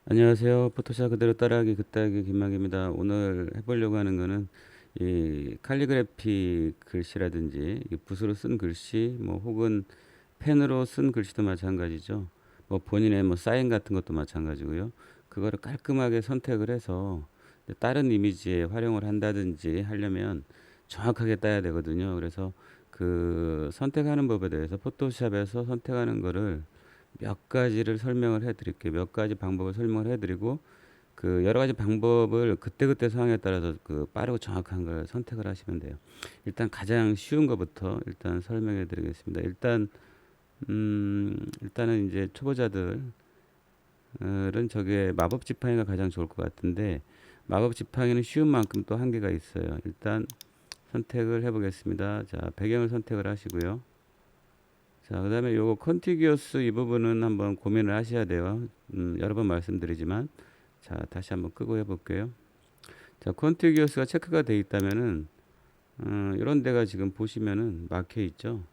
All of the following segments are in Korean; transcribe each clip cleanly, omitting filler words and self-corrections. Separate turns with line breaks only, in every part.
안녕하세요. 포토샵 그대로 따라하기 굿따기 김학입니다. 오늘 해보려고 하는 거는 이 칼리그래피 글씨라든지 이 붓으로 쓴 글씨, 뭐 혹은 펜으로 쓴 글씨도 마찬가지죠. 뭐 본인의 뭐 사인 같은 것도 마찬가지고요. 그거를 깔끔하게 선택을 해서 다른 이미지에 활용을 한다든지 하려면 정확하게 따야 되거든요. 그래서 그 선택하는 법에 대해서 포토샵에서 선택하는 거를 몇 가지를 설명을 해 드릴게요. 몇 가지 방법을 설명을 해 드리고 그 여러 가지 방법을 그때그때 상황에 따라서 그 빠르고 정확한 걸 선택을 하시면 돼요. 일단 가장 쉬운 것부터 일단 설명해 드리겠습니다. 일단은 이제 초보자들은 저게 마법 지팡이가 가장 좋을 것 같은데 마법 지팡이는 쉬운 만큼 또 한계가 있어요. 일단 선택을 해 보겠습니다. 자, 배경을 선택을 하시고요. 자, 그 다음에 요거 컨티기어스 이 부분은 한번 고민을 하셔야 돼요. 여러 번 말씀드리지만. 자, 다시 한번 끄고 해볼게요. 자, 컨티기어스가 체크가 돼 있다면은, 이런 데가 지금 보시면은 막혀 있죠.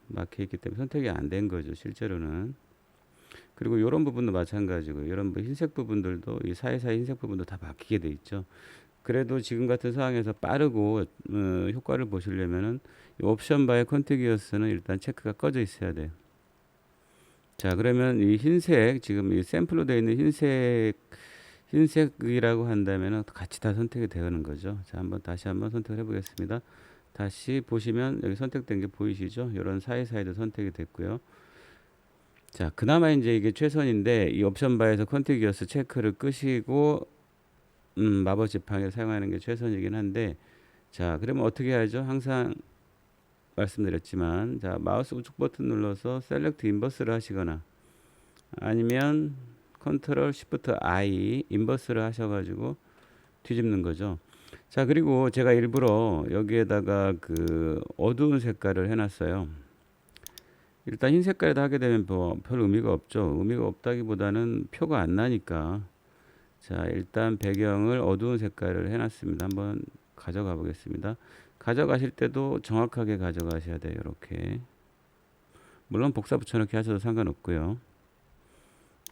막혀 있기 때문에 선택이 안 된 거죠, 실제로는. 그리고 이런 부분도 마찬가지고, 이런 뭐 흰색 부분들도, 이 사이사이 흰색 부분도 다 막히게 돼 있죠. 그래도 지금 같은 상황에서 빠르고 효과를 보시려면은 이 옵션 바의 컨티기어스는 일단 체크가 꺼져 있어야 돼요. 자, 그러면 이 흰색, 지금 이 샘플로 되어 있는 흰색이라고 한다면은 같이 다 선택이 되는 거죠. 자, 다시 한번 선택을 해보겠습니다. 다시 보시면 여기 선택된 게 보이시죠? 이런 사이사이도 선택이 됐고요. 자, 그나마 이제 이게 최선인데 이 옵션 바에서 컨티기어스 체크를 끄시고 마법 지팡이를 사용하는 게 최선이긴 한데, 자, 그러면 어떻게 하죠? 항상 말씀드렸지만, 자, 마우스 우측 버튼 눌러서 셀렉트 인버스를 하시거나 아니면 컨트롤 시프트 I 인버스를 하셔가지고 뒤집는 거죠. 자, 그리고 제가 일부러 여기에다가 그 어두운 색깔을 해놨어요. 일단 흰 색깔에다 하게 되면 뭐 별 의미가 없죠. 의미가 없다기보다는 표가 안 나니까. 자, 일단 배경을 어두운 색깔을 해놨습니다. 한번 가져가 보겠습니다. 가져가실 때도 정확하게 가져가셔야 돼요. 이렇게. 물론 복사 붙여넣기 하셔도 상관없고요.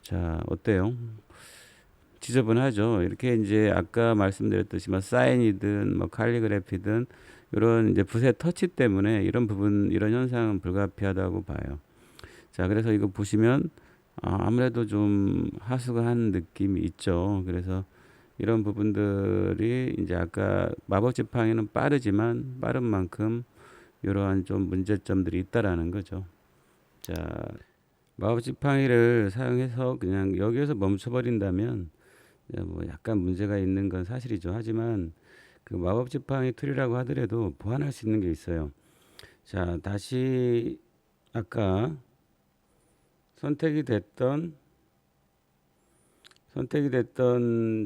자, 어때요? 지저분하죠. 이렇게 이제 아까 말씀드렸듯이 뭐 사인이든 뭐 칼리그래피든 이런 이제 붓의 터치 때문에 이런 부분, 이런 현상은 불가피하다고 봐요. 자, 그래서 이거 보시면 아무래도 좀 하수한 느낌이 있죠. 그래서 이런 부분들이 이제 아까 마법 지팡이는 빠르지만 빠른 만큼 이러한 좀 문제점들이 있다라는 거죠. 자, 마법 지팡이를 사용해서 그냥 여기에서 멈춰버린다면 뭐 약간 문제가 있는 건 사실이죠. 하지만 그 마법 지팡이 툴이라고 하더라도 보완할 수 있는 게 있어요. 자, 다시 아까 선택이 됐던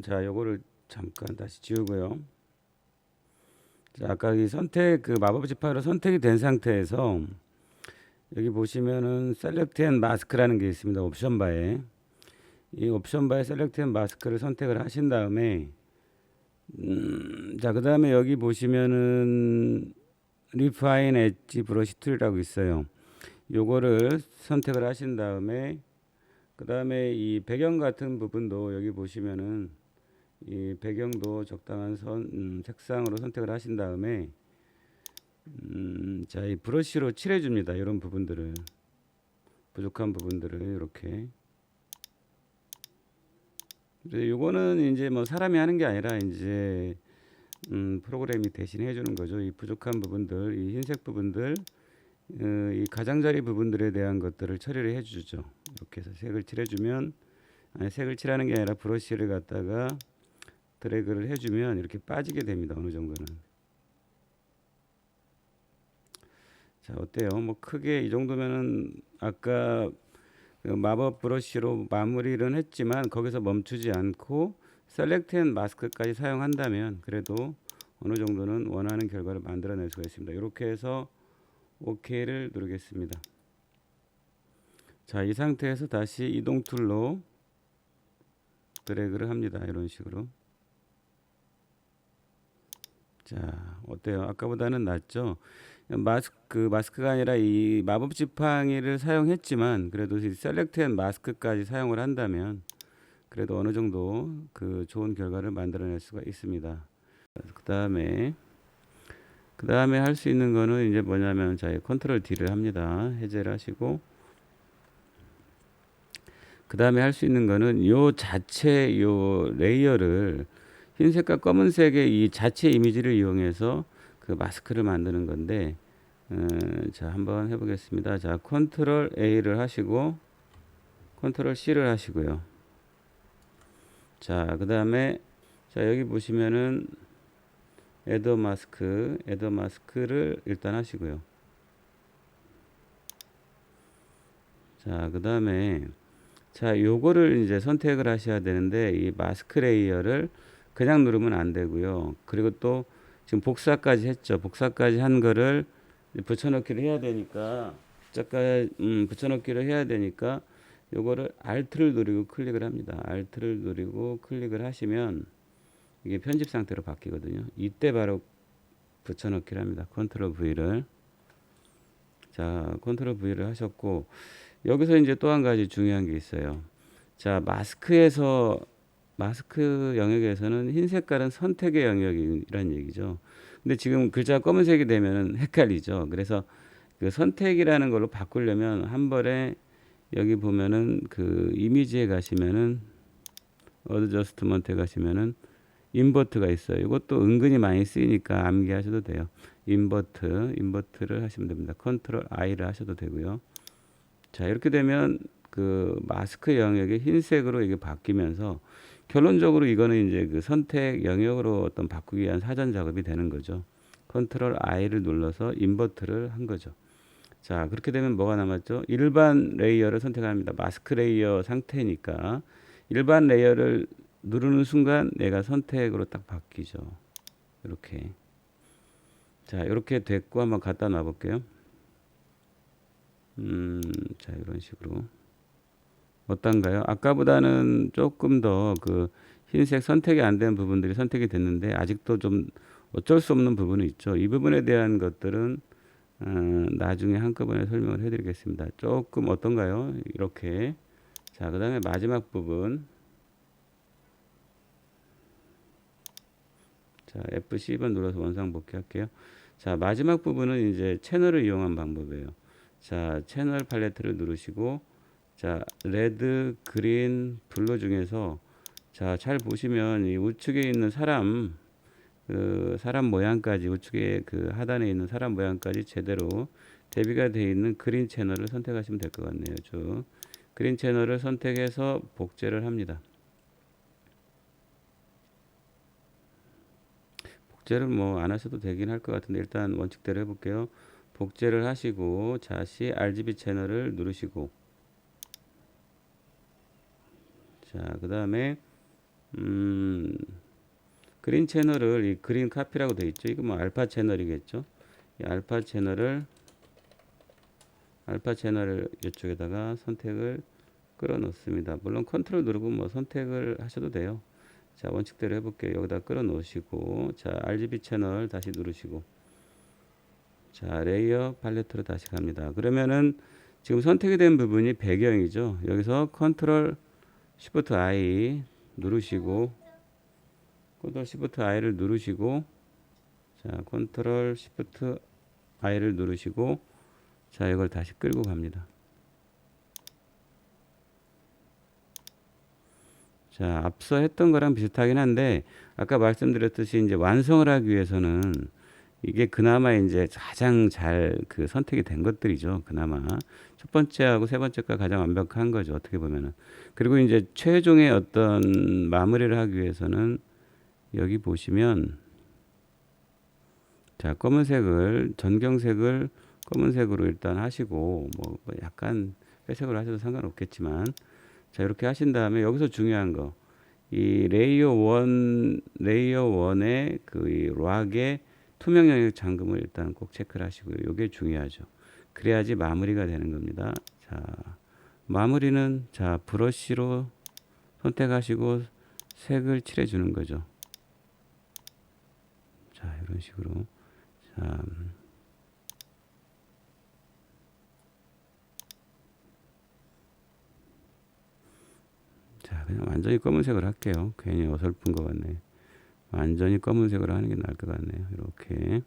자, 요거를 잠깐 다시 지우고요. 자, 아까 이 선택 그 마법 지팡이로 선택이 된 상태에서 여기 보시면은 셀렉트 앤 마스크라는 게 있습니다. 옵션 바에. 이 옵션 바에 셀렉트 앤 마스크를 선택을 하신 다음에 자, 그 다음에 여기 보시면은 리파인 엣지 브러시 툴이라고 있어요. 요거를 선택을 하신 다음에 그 다음에 이 배경 같은 부분도 여기 보시면은 이 배경도 적당한 색상으로 선택을 하신 다음에 자, 이 브러쉬로 칠해 줍니다. 이런 부분들을, 부족한 부분들을 이렇게. 요거는 이제 뭐 사람이 하는 게 아니라 이제 프로그램이 대신 해주는 거죠. 이 부족한 부분들, 이 흰색 부분들, 이 가장자리 부분들에 대한 것들을 처리를 해주죠. 이렇게 해서 색을 칠해주면, 아니, 색을 칠하는 게 아니라 브러쉬를 갖다가 드래그를 해주면 이렇게 빠지게 됩니다. 어느 정도는. 자, 어때요? 뭐 크게 이 정도면은 아까 그 마법 브러쉬로 마무리를 했지만 거기서 멈추지 않고 셀렉트 앤 마스크까지 사용한다면 그래도 어느 정도는 원하는 결과를 만들어낼 수가 있습니다. 이렇게 해서 OK를 누르겠습니다. 자, 이 상태에서 다시 이동 툴로 드래그를 합니다. 이런 식으로. 자, 어때요? 아까보다는 낫죠? 마스크가 아니라 이 마법 지팡이를 사용했지만 그래도 이 셀렉트 앤 마스크까지 사용을 한다면 그래도 어느 정도 그 좋은 결과를 만들어낼 수가 있습니다. 그 다음에 할 수 있는 거는 이제 뭐냐면, 자, 컨트롤 D를 합니다. 해제를 하시고, 그 다음에 할 수 있는 거는 요 자체 요 레이어를 흰색과 검은색의 이 자체 이미지를 이용해서 그 마스크를 만드는 건데, 자, 한번 해보겠습니다. 자, 컨트롤 A를 하시고, 컨트롤 C를 하시고요. 자, 그 다음에, 자, 여기 보시면은, 애더 마스크를 일단 하시고요. 자, 그 다음에, 자, 요거를 이제 선택을 하셔야 되는데, 이 마스크 레이어를 그냥 누르면 안 되고요. 그리고 또, 지금 복사까지 했죠. 복사까지 한 거를 붙여넣기를 해야 되니까, 잠깐, 붙여넣기를 해야 되니까, 요거를 Alt를 누르고 클릭을 합니다. Alt를 누르고 클릭을 하시면, 이게 편집 상태로 바뀌거든요. 이때 바로 붙여넣기를 합니다. 컨트롤 V를. 자, 컨트롤 V를 하셨고, 여기서 이제 또 한 가지 중요한 게 있어요. 자, 마스크 영역에서는 흰 색깔은 선택의 영역이란 얘기죠. 근데 지금 글자가 검은색이 되면 헷갈리죠. 그래서 그 선택이라는 걸로 바꾸려면 한 번에 여기 보면은 그 이미지에 가시면은 어드저스트먼트에 가시면은 인버트가 있어요. 이것도 은근히 많이 쓰이니까 암기하셔도 돼요. 인버트를 하시면 됩니다. 컨트롤 I를 하셔도 되고요. 자, 이렇게 되면 그 마스크 영역이 흰색으로 이게 바뀌면서 결론적으로 이거는 이제 그 선택 영역으로 어떤 바꾸기 위한 사전 작업이 되는 거죠. 컨트롤 I를 눌러서 인버트를 한 거죠. 자, 그렇게 되면 뭐가 남았죠? 일반 레이어를 선택합니다. 마스크 레이어 상태니까 일반 레이어를 누르는 순간 내가 선택으로 딱 바뀌죠. 이렇게. 자, 이렇게 됐고 한번 갖다 놔 볼게요. 자, 이런 식으로. 어떤가요? 아까보다는 조금 더 그 흰색 선택이 안 된 부분들이 선택이 됐는데 아직도 좀 어쩔 수 없는 부분이 있죠. 이 부분에 대한 것들은 나중에 한꺼번에 설명을 해드리겠습니다. 조금 어떤가요? 이렇게. 자, 그 다음에 마지막 부분. 자, F12번 눌러서 원상 복귀할게요. 자, 마지막 부분은 이제 채널을 이용한 방법이에요. 자, 채널 팔레트를 누르시고, 자, 레드, 그린, 블루 중에서, 자, 잘 보시면 이 우측에 있는 사람, 그 사람 모양까지, 우측에 그 하단에 있는 사람 모양까지 제대로 대비가 되어 있는 그린 채널을 선택하시면 될 것 같네요. 쭉. 그린 채널을 선택해서 복제를 합니다. 복제를 뭐 안 하셔도 되긴 할 것 같은데 일단 원칙대로 해볼게요. 복제를 하시고 다시 RGB 채널을 누르시고 자, 그 다음에 그린 채널을 이 그린 카피라고 되어 있죠. 이거 뭐 알파 채널이겠죠. 이 알파 채널을 이쪽에다가 선택을 끌어 넣습니다. 물론 컨트롤 누르고 뭐 선택을 하셔도 돼요. 자, 원칙대로 해볼게요. 여기다 끌어 놓으시고 자, RGB 채널 다시 누르시고 자, 레이어 팔레트로 다시 갑니다. 그러면은 지금 선택이 된 부분이 배경이죠. 여기서 컨트롤 시프트 I 누르시고 컨트롤 시프트 I를 누르시고 자, 컨트롤 시프트 I를 누르시고 자, 이걸 다시 끌고 갑니다. 자, 앞서 했던 거랑 비슷하긴 한데 아까 말씀드렸듯이 이제 완성을 하기 위해서는 이게 그나마 이제 가장 잘 그 선택이 된 것들이죠. 그나마 첫 번째하고 세 번째가 가장 완벽한 거죠. 어떻게 보면은. 그리고 이제 최종의 어떤 마무리를 하기 위해서는 여기 보시면 자, 전경색을 검은색으로 일단 하시고 뭐 약간 회색으로 하셔도 상관없겠지만 자, 이렇게 하신 다음에 여기서 중요한 거 이 레이어 1의 그 락의 투명 영역 잠금을 일단 꼭 체크를 하시고요. 이게 중요하죠. 그래야지 마무리가 되는 겁니다. 자, 마무리는 자, 브러쉬로 선택하시고 색을 칠해 주는 거죠. 자, 이런 식으로. 자, 그냥 완전히 검은색으로 할게요. 괜히 어설픈 것 같네. 완전히 검은색으로 하는 게 나을 것 같네요. 이렇게.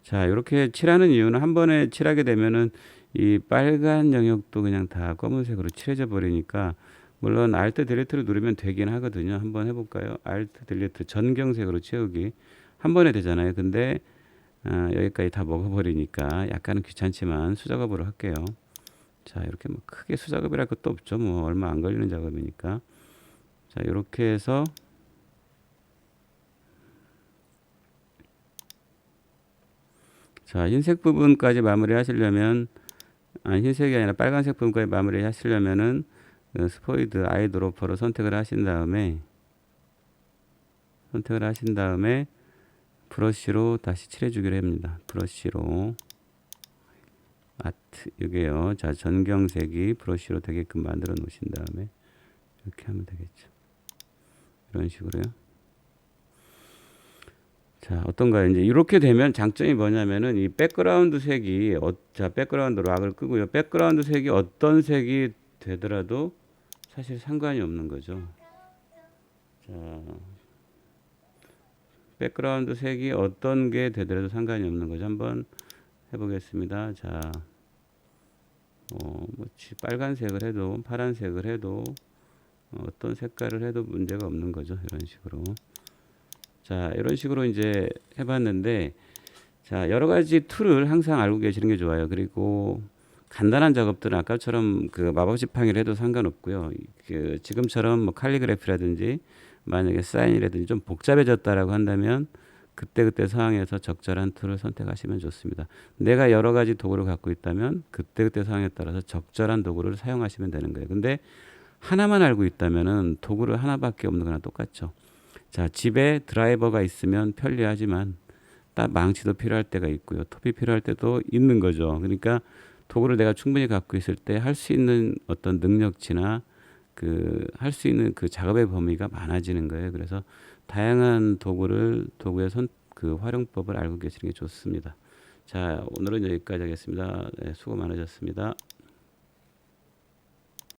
자, 이렇게 칠하는 이유는 한 번에 칠하게 되면은 이 빨간 영역도 그냥 다 검은색으로 칠해져 버리니까, 물론 Alt 딜리트를 누르면 되긴 하거든요. 한번 해볼까요? Alt 딜리트 전경색으로 채우기 한 번에 되잖아요. 근데 여기까지 다 먹어버리니까 약간은 귀찮지만 수작업으로 할게요. 자, 이렇게 뭐 크게 수작업이랄 것도 없죠. 뭐 얼마 안 걸리는 작업이니까. 자, 이렇게 해서 자, 흰색 부분까지 마무리 하시려면, 흰색이 아니라 빨간색 부분까지 마무리 하시려면은 스포이드 아이드로퍼로 선택을 하신 다음에 브러쉬로 다시 칠해 주기로 합니다. 브러쉬로 아트 이게요. 자, 전경색이 브러쉬로 되게끔 만들어 놓으신 다음에 이렇게 하면 되겠죠. 이런 식으로요. 자, 어떤가요? 이제 이렇게 되면 장점이 뭐냐면은 이 백그라운드 색이 자, 백그라운드 락을 끄고요. 백그라운드 색이 어떤 색이 되더라도 사실 상관이 없는 거죠. 자, 백그라운드 색이 어떤 게 되더라도 상관이 없는 거죠. 한번 해보겠습니다. 자, 뭐 빨간색을 해도 파란색을 해도 어떤 색깔을 해도 문제가 없는 거죠. 이런 식으로. 자, 이런 식으로 이제 해봤는데, 자, 여러 가지 툴을 항상 알고 계시는 게 좋아요. 그리고 간단한 작업들은 아까처럼 그 마법 지팡이를 해도 상관없고요. 그 지금처럼 뭐 칼리그래피라든지 만약에 사인이라든지 좀 복잡해졌다라고 한다면 그때그때 상황에서 적절한 툴을 선택하시면 좋습니다. 내가 여러 가지 도구를 갖고 있다면 그때그때 상황에 따라서 적절한 도구를 사용하시면 되는 거예요. 근데 하나만 알고 있다면은 도구를 하나밖에 없는 거나 똑같죠. 자, 집에 드라이버가 있으면 편리하지만 딱 망치도 필요할 때가 있고요. 톱이 필요할 때도 있는 거죠. 그러니까 도구를 내가 충분히 갖고 있을 때 할 수 있는 어떤 능력치나 그 할 수 있는 그 작업의 범위가 많아지는 거예요. 그래서 다양한 도구의 그 활용법을 알고 계시는 게 좋습니다. 자, 오늘은 여기까지 하겠습니다. 네, 수고 많으셨습니다.